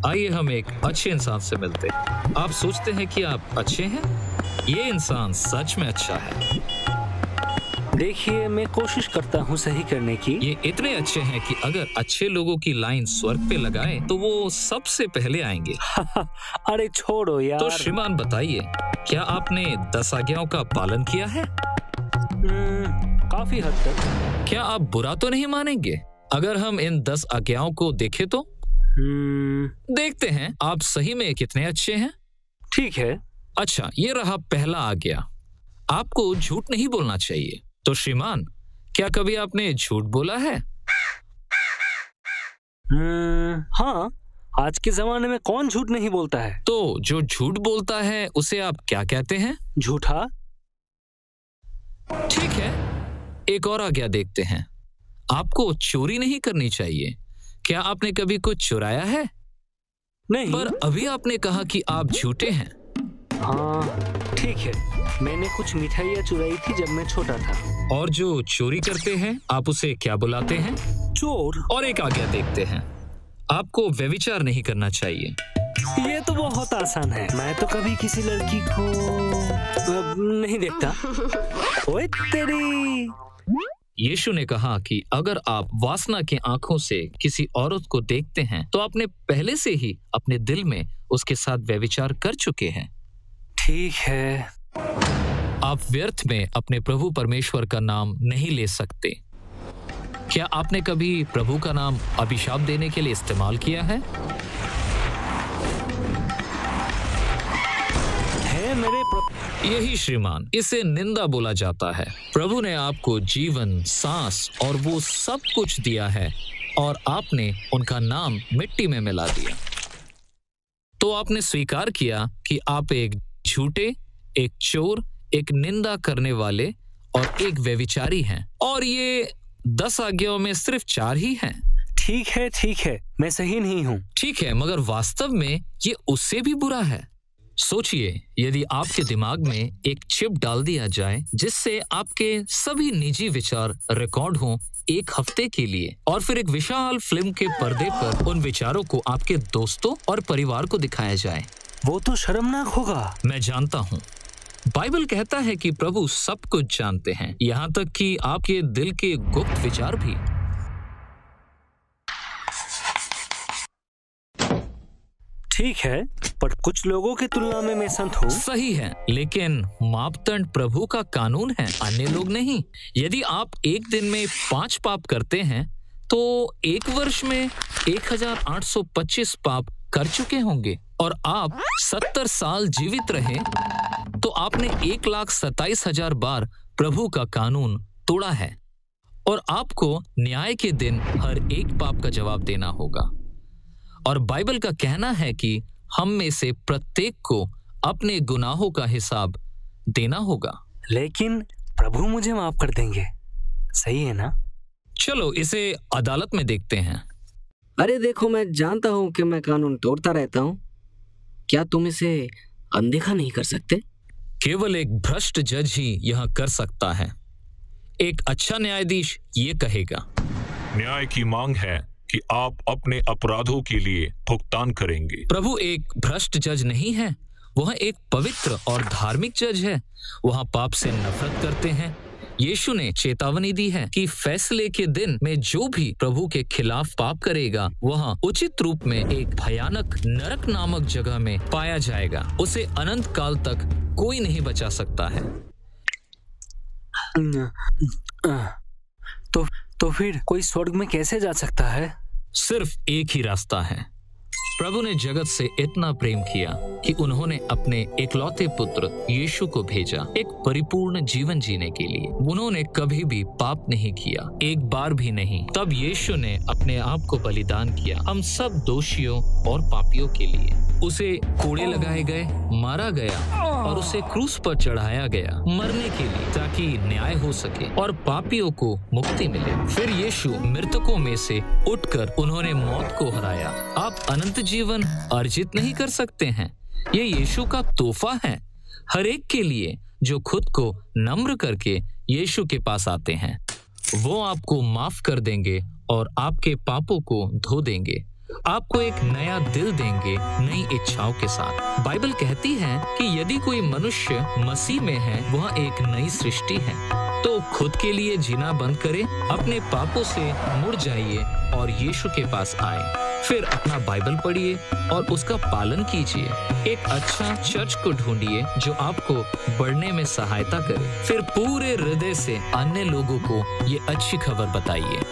आइए हम एक अच्छे इंसान से मिलते हैं। आप सोचते हैं कि आप अच्छे हैं? ये इंसान सच में अच्छा है। देखिए, मैं कोशिश करता हूँ सही करने की। ये इतने अच्छे हैं कि अगर अच्छे लोगों की लाइन स्वर्ग पे लगाएं तो वो सबसे पहले आएंगे। अरे छोड़ो यार। तो श्रीमान बताइए, क्या आपने 10 आज्ञाओं का पालन किया है? काफी हद तक। क्या आप बुरा तो नहीं मानेंगे अगर हम इन 10 आज्ञाओं को देखें तो? देखते हैं आप सही में कितने अच्छे हैं। ठीक है। अच्छा, ये रहा पहला आज्ञा, आपको झूठ नहीं बोलना चाहिए। तो श्रीमान, क्या कभी आपने झूठ बोला है? हाँ, आज के जमाने में कौन झूठ नहीं बोलता है। तो जो झूठ बोलता है उसे आप क्या कहते हैं? झूठा। ठीक है, एक और आज्ञा देखते हैं, आपको चोरी नहीं करनी चाहिए। क्या आपने कभी कुछ चुराया है? नहीं। पर अभी आपने कहा कि आप झूठे हैं। हाँ ठीक है, मैंने कुछ मिठाइयाँ चुराई थी जब मैं छोटा था। और जो चोरी करते हैं आप उसे क्या बुलाते हैं? चोर। और एक आज्ञा देखते हैं, आपको व्यभिचार नहीं करना चाहिए। ये तो बहुत आसान है, मैं तो कभी किसी लड़की को नहीं देखता। ओए तेरी। यीशु ने कहा कि अगर आप वासना की आंखों से किसी औरत को देखते हैं तो आपने पहले से ही अपने दिल में उसके साथ व्यभिचार कर चुके हैं। ठीक है। आप व्यर्थ में अपने प्रभु परमेश्वर का नाम नहीं ले सकते। क्या आपने कभी प्रभु का नाम अभिशाप देने के लिए इस्तेमाल किया है? यही श्रीमान, इसे निंदा बोला जाता है। प्रभु ने आपको जीवन, सांस और वो सब कुछ दिया है और आपने उनका नाम मिट्टी में मिला दिया। तो आपने स्वीकार किया कि आप एक झूठे, एक चोर, एक निंदा करने वाले और एक व्यभिचारी हैं। और ये 10 आज्ञाओं में सिर्फ 4 ही हैं। ठीक है, मैं सही नहीं हूँ। ठीक है, मगर वास्तव में ये उससे भी बुरा है। सोचिए, यदि आपके दिमाग में एक चिप डाल दिया जाए जिससे आपके सभी निजी विचार रिकॉर्ड हों 1 हफ्ते के लिए, और फिर एक विशाल फिल्म के पर्दे पर उन विचारों को आपके दोस्तों और परिवार को दिखाया जाए। वो तो शर्मनाक होगा। मैं जानता हूँ। बाइबल कहता है कि प्रभु सब कुछ जानते हैं, यहाँ तक कि आपके दिल के गुप्त विचार भी। ठीक है, पर कुछ लोगों की तुलना में मैं संत हूँ। सही है, लेकिन मापदंड प्रभु का कानून है, अन्य लोग नहीं। यदि आप एक दिन में 5 पाप करते हैं तो 1 वर्ष में 1825 पाप कर चुके होंगे। और आप 70 साल जीवित रहे तो आपने 1,27,000 बार प्रभु का कानून तोड़ा है। और आपको न्याय के दिन हर एक पाप का जवाब देना होगा। और बाइबल का कहना है कि हम में से प्रत्येक को अपने गुनाहों का हिसाब देना होगा। लेकिन प्रभु मुझे माफ कर देंगे, सही है ना? चलो इसे अदालत में देखते हैं। अरे देखो, मैं जानता हूँ कि मैं कानून तोड़ता रहता हूँ। क्या तुम इसे अनदेखा नहीं कर सकते? केवल एक भ्रष्ट जज ही यह कर सकता है। एक अच्छा न्यायाधीश ये कहेगा, न्याय की मांग है कि आप अपने अपराधों के लिए भुगतान करेंगे। प्रभु एक भ्रष्ट जज नहीं है, वह एक पवित्र और धार्मिक जज है। वह पाप से नफरत करते हैं। यीशु ने चेतावनी दी है कि फैसले के दिन में जो भी प्रभु के खिलाफ पाप करेगा वह उचित रूप में एक भयानक नरक नामक जगह में पाया जाएगा। उसे अनंत काल तक कोई नहीं बचा सकता है। तो फिर कोई स्वर्ग में कैसे जा सकता है? सिर्फ एक ही रास्ता है। प्रभु ने जगत से इतना प्रेम किया कि उन्होंने अपने इकलौते पुत्र यीशु को भेजा एक परिपूर्ण जीवन जीने के लिए। उन्होंने कभी भी पाप नहीं किया, एक बार भी नहीं। तब यीशु ने अपने आप को बलिदान किया हम सब दोषियों और पापियों के लिए। उसे कोड़े लगाए गए, मारा गया और उसे क्रूस पर चढ़ाया गया मरने के लिए, ताकि न्याय हो सके और पापियों को मुक्ति मिले। फिर यीशु मृतकों में से उठकर उन्होंने मौत को हराया। आप अनंत जीवन अर्जित नहीं कर सकते हैं, ये यीशु का तोहफा है हर एक के लिए जो खुद को नम्र करके यीशु के पास आते हैं। वो आपको माफ कर देंगे और आपके पापों को धो देंगे। आपको एक नया दिल देंगे नई इच्छाओं के साथ। बाइबल कहती है कि यदि कोई मनुष्य मसीह में है वह एक नई सृष्टि है। तो खुद के लिए जीना बंद करें, अपने पापों से मुड़ जाइए और यीशु के पास आए। फिर अपना बाइबल पढ़िए और उसका पालन कीजिए। एक अच्छा चर्च को ढूंढिए जो आपको बढ़ने में सहायता करे। फिर पूरे हृदय से अन्य लोगों को ये अच्छी खबर बताइए।